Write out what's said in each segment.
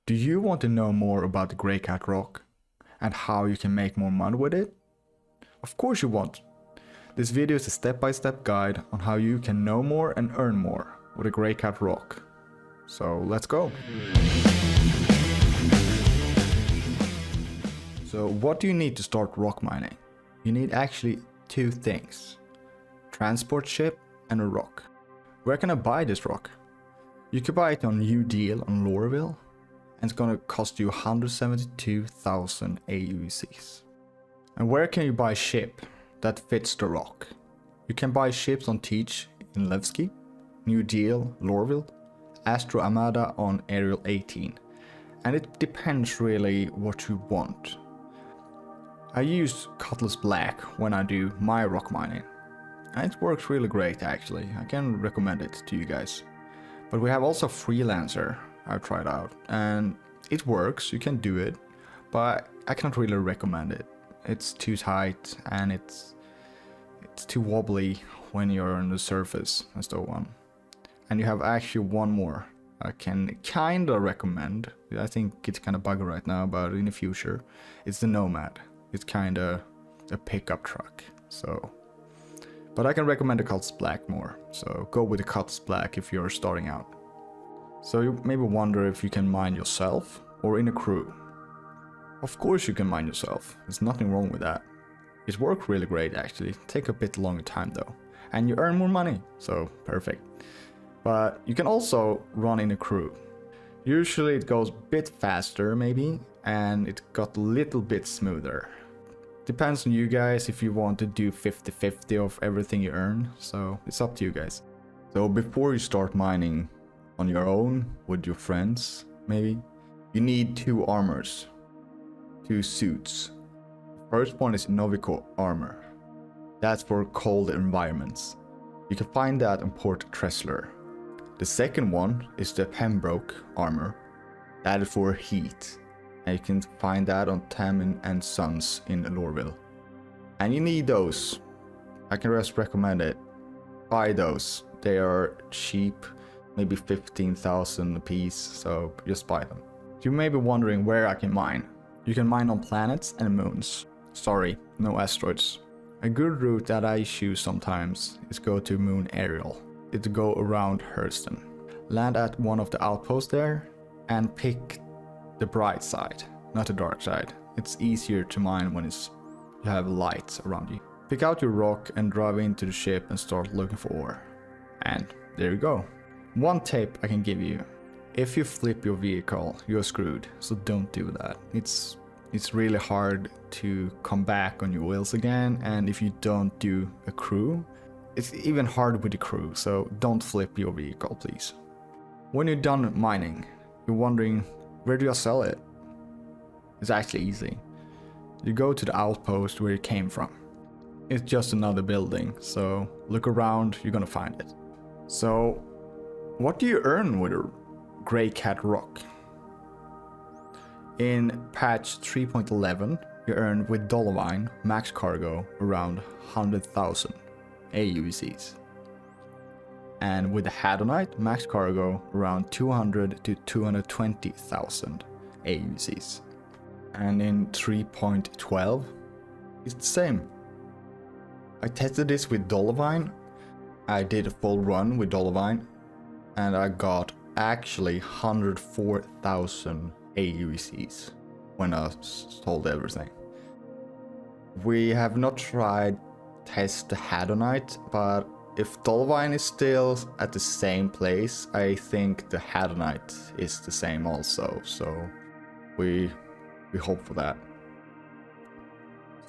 Do you want to know more about the Greycat ROC and how you can make more money with it? Of course you want. This video is a step-by-step guide on how you can know more and earn more with the Greycat ROC. So let's go. So what do you need to start rock mining? You need actually two things: transport ship and a rock. Where can I buy this rock? You can buy it on New Deal on Lorville, and it's gonna cost you 172,000 AUCs. And where can you buy a ship that fits the rock? You can buy ships on Teach in Levski, New Deal, Lorville, Astro Amada on Aerial 18, and it depends really what you want. I use Cutlass Black when I do my rock mining, and it works really great actually. I can recommend it to you guys. But we have also Freelancer I've tried out, and it works, you can do it, but I can't really recommend it. It's too tight and it's too wobbly when you're on the surface and so on. And you have actually one more I can kinda recommend. I think it's kinda buggy right now, but in the future, it's the Nomad. It's kinda a pickup truck, so. But I can recommend the Cutlass Black more, so go with the Cutlass Black if you're starting out. So you maybe wonder if you can mine yourself or in a crew. Of course you can mine yourself, there's nothing wrong with that. It works really great actually, take a bit longer time though. And you earn more money, so perfect. But you can also run in a crew. Usually it goes a bit faster maybe, and it got a little bit smoother. Depends on you guys if you want to do 50-50 of everything you earn, so it's up to you guys. So before you start mining on your own, with your friends maybe, you need two armors, two suits. First one is Novico armor. That's for cold environments. You can find that on Port Tressler. The second one is the Pembroke armor. That is for heat. And you can find that on Tamin and Sons in Lorville. And you need those. I can just recommend it. Buy those. They are cheap, maybe 15,000 a piece, so just buy them. You may be wondering where I can mine. You can mine on planets and moons. Sorry, no asteroids. A good route that I choose sometimes is go to Moon Aerial. It's go around Hurston. Land at one of the outposts there and pick the bright side, not the dark side. It's easier to mine when you have lights around you. Pick out your rock and drive into the ship and start looking for ore. And there you go. One tip I can give you: if you flip your vehicle, you're screwed, so don't do that. It's really hard to come back on your wheels again, and if you don't do a crew, it's even harder with the crew, so don't flip your vehicle, please. When you're done mining, you're wondering, where do I sell it? It's actually easy. You go to the outpost where you came from. It's just another building, so look around, you're gonna find it. So, what do you earn with a Greycat ROC? In patch 3.11, you earn with Dollarvine max cargo around 100,000 AUCs. And with the Hadonite, max cargo around 200 to 220,000 AUCs. And in 3.12, it's the same. I tested this with Dollarvine. I did a full run with Dollarvine, and I got actually 104,000 AUCs when I sold everything. We have not tried test the Hadonite, but if Dollarvine is still at the same place, I think the Hadonite is the same also, so we hope for that.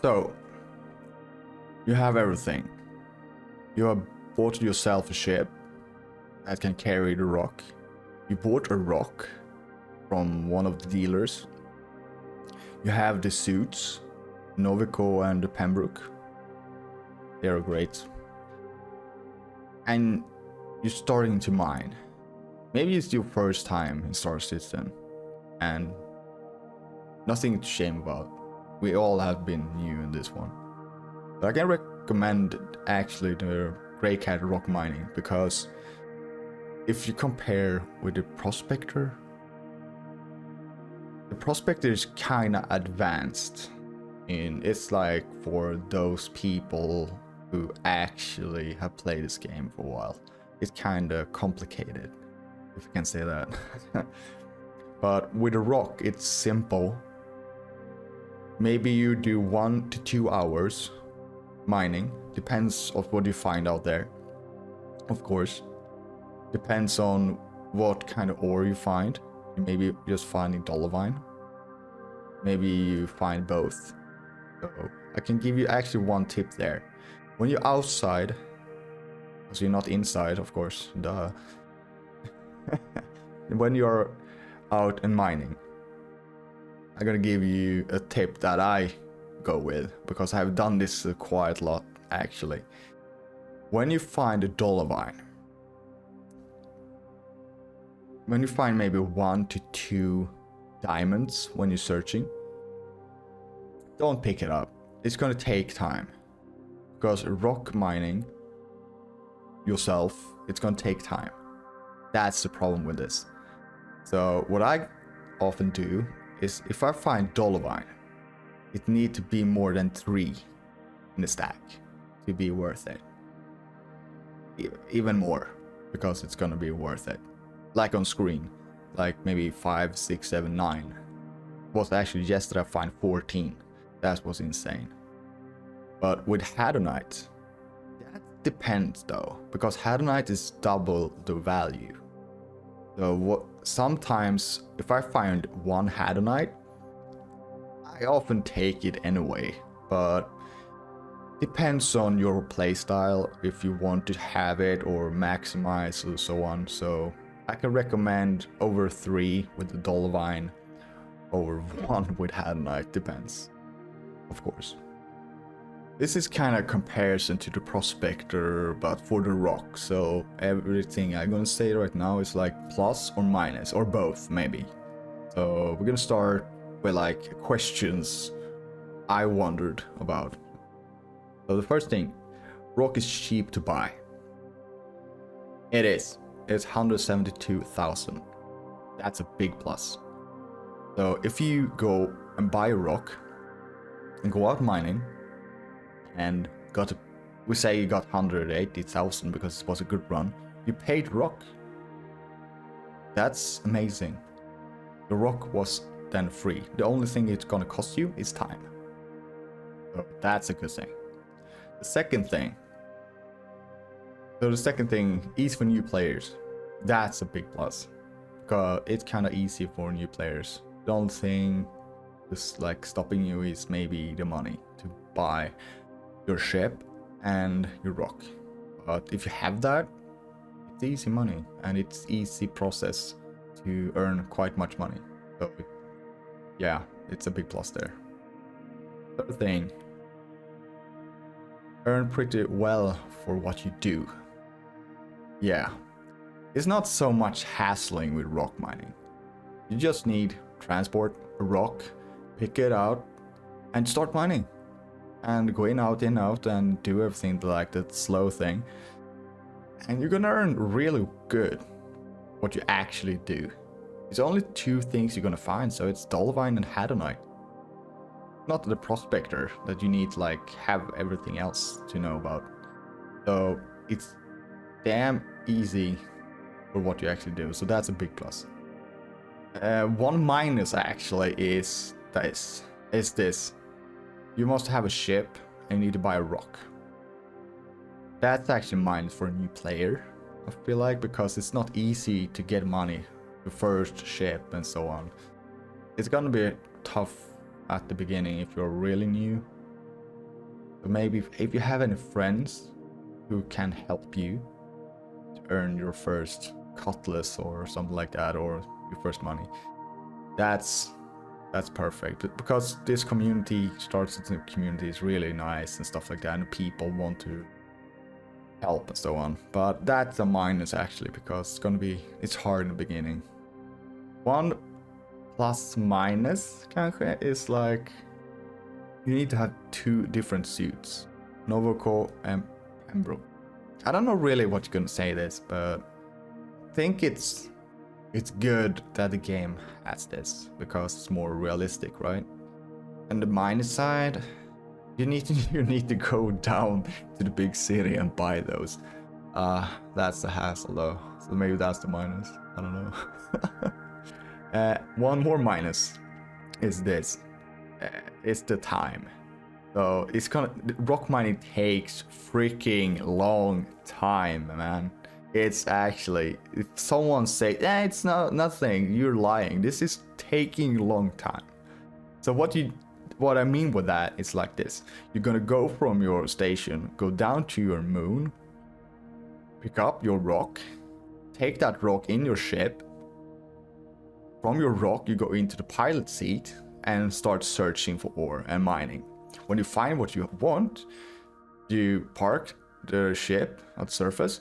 So, you have everything. You have bought yourself a ship that can carry the rock. You bought a rock from one of the dealers. You have the suits, Novico and the Pembroke. They are great. And you're starting to mine. Maybe it's your first time in Star Citizen, and nothing to shame about. We all have been new in this one. But I can recommend actually the Greycat ROC mining, because if you compare with the Prospector, The Prospector is kind of advanced. It's like for those people who actually have played this game for a while. It's kind of complicated, if I can say that. But with a rock, it's simple. Maybe you do 1 to 2 hours mining. Depends on what you find out there. Of course. Depends on what kind of ore you find. Maybe just finding Dolomite. Maybe you find both. So I can give you actually one tip there. When you're outside, because you're not inside, of course, duh. When you're out and mining, I'm gonna give you a tip that I go with, because I've done this quite a lot actually. When you find a Dolomite, when you find maybe 1 to 2 diamonds when you're searching, don't pick it up. It's gonna take time, because rock mining yourself, it's gonna take time. That's the problem with this. So what I often do is, if I find Dolomite, it need to be more than 3 in the stack to be worth it. Even more, because it's gonna be worth it. Like on screen, like maybe 5, 6, 7, 9. Was actually yesterday I find 14. That was insane. But with Hadonite, that depends though, because Hadonite is double the value. So sometimes if I find 1 Hadonite, I often take it anyway, but depends on your playstyle, if you want to have it or maximize or so on. So I can recommend over 3 with the Dolomite, over 1 with Hadonite, depends, of course. This is kind of comparison to the Prospector, but for the rock. So everything I'm gonna say right now is like plus or minus, or both maybe. So we're gonna start with like questions I wondered about. So the first thing, rock is cheap to buy. It is. It's 172,000. That's a big plus. So if you go and buy a rock and go out mining and we say you got 180,000 because it was a good run, you paid rock. That's amazing. The rock was then free. The only thing it's gonna cost you is time. So that's a good thing. The second thing is for new players. That's a big plus, because it's kind of easy for new players. The only thing just like stopping you is maybe the money to buy your ship and your rock. But if you have that, it's easy money and it's easy process to earn quite much money. So yeah, it's a big plus there. Third thing, earn pretty well for what you do. Yeah, it's not so much hassling with rock mining. You just need transport a rock, pick it out, and start mining. And go in, out, and do everything like that slow thing. And you're gonna earn really good what you actually do. It's only 2 things you're gonna find, so it's Dolomite and Hadonite. Not the Prospector that you need to like have everything else to know about. So it's damn easy for what you actually do. So that's a big plus. One minus actually is this. You must have a ship and you need to buy a rock. That's actually minus for a new player, I feel like, because it's not easy to get money, the first ship and so on. It's gonna be tough at the beginning if you're really new. But maybe if you have any friends who can help you to earn your first cutlass or something like that, or your first money, that's perfect. Because this community is really nice and stuff like that, and people want to help and so on. But that's a minus actually, because it's hard in the beginning. One plus minus kanske is like you need to have 2 different suits, Novoco and Pembroke. I don't know really what you're gonna say this, but I think it's it's good that the game has this because it's more realistic, right? And the minus side, you need to go down to the big city and buy those. That's the hassle though. So maybe that's the minus. I don't know. One more minus is this. It's the time. So it's rock mining takes freaking long time, man. It's actually, if someone say, it's nothing, you're lying. This is taking a long time. So what I mean with that is like this. You're gonna go from your station, go down to your moon, pick up your rock, take that rock in your ship. From your rock, you go into the pilot seat and start searching for ore and mining. When you find what you want, you park the ship at the surface,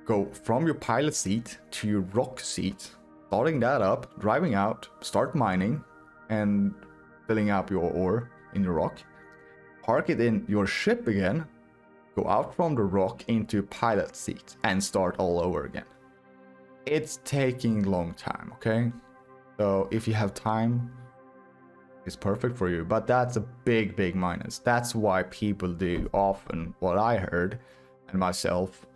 go from your pilot seat to your rock seat, starting that up, driving out, start mining, and filling up your ore in your rock. Park it in your ship again, go out from the rock into pilot seat, and start all over again. It's taking a long time, okay? So if you have time, it's perfect for you, but that's a big minus. That's why people do often, what I heard, and myself,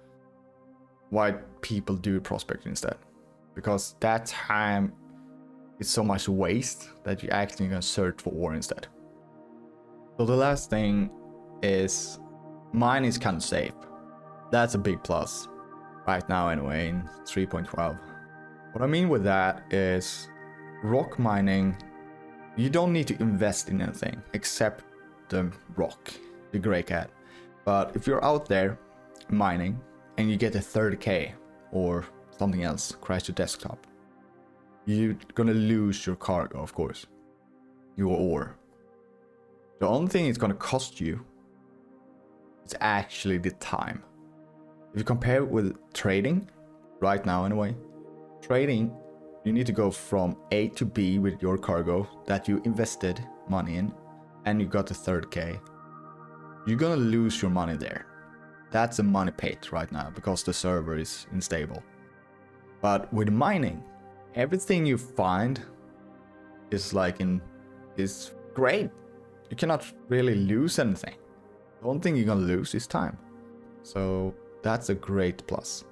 why people do prospecting instead. Because that time is so much waste that you're actually gonna search for ore instead. So the last thing is, mine is kind of safe. That's a big plus. Right now anyway, in 3.12. What I mean with that is, rock mining, you don't need to invest in anything except the rock, the Greycat. But if you're out there mining and you get a 30k or something else, crash your desktop, you're gonna lose your cargo, of course, your ore. The only thing it's gonna cost you is actually the time. If you compare it with trading, right now anyway, trading, you need to go from A to B with your cargo that you invested money in, and you got the 30k. You're gonna lose your money there. That's a money pit right now because the server is unstable. But with mining, everything you find is is great. You cannot really lose anything. The only thing you're gonna lose is time. So that's a great plus.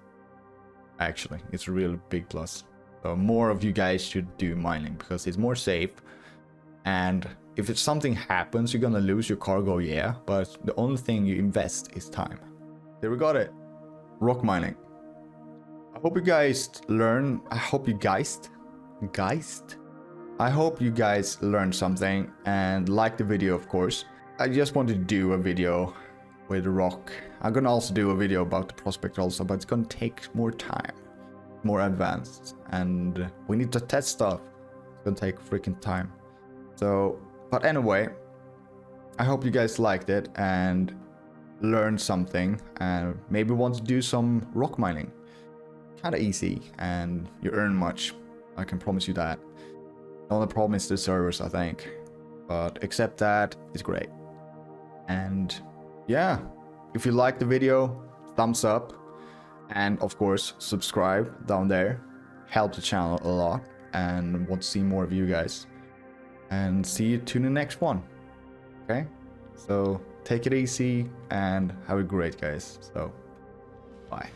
Actually, it's a real big plus. So more of you guys should do mining because it's more safe. And if something happens, you're gonna lose your cargo, yeah, but the only thing you invest is time. There we got it. Rock mining. I hope you guys learn. I hope you guys learned something and like the video, of course. I just wanted to do a video with rock. I'm gonna also do a video about the prospect also, but it's gonna take more time, more advanced, and we need to test stuff. It's gonna take freaking time. So, but anyway, I hope you guys liked it and learned something and maybe want to do some rock mining. Kind of easy and you earn much. I can promise you that. The only problem is the servers, I think. But except that, it's great. And yeah, if you like the video, thumbs up. And of course, subscribe down there. Help the channel a lot. And want to see more of you guys. And see you to the next one. Okay? So take it easy and have a great guys. So bye.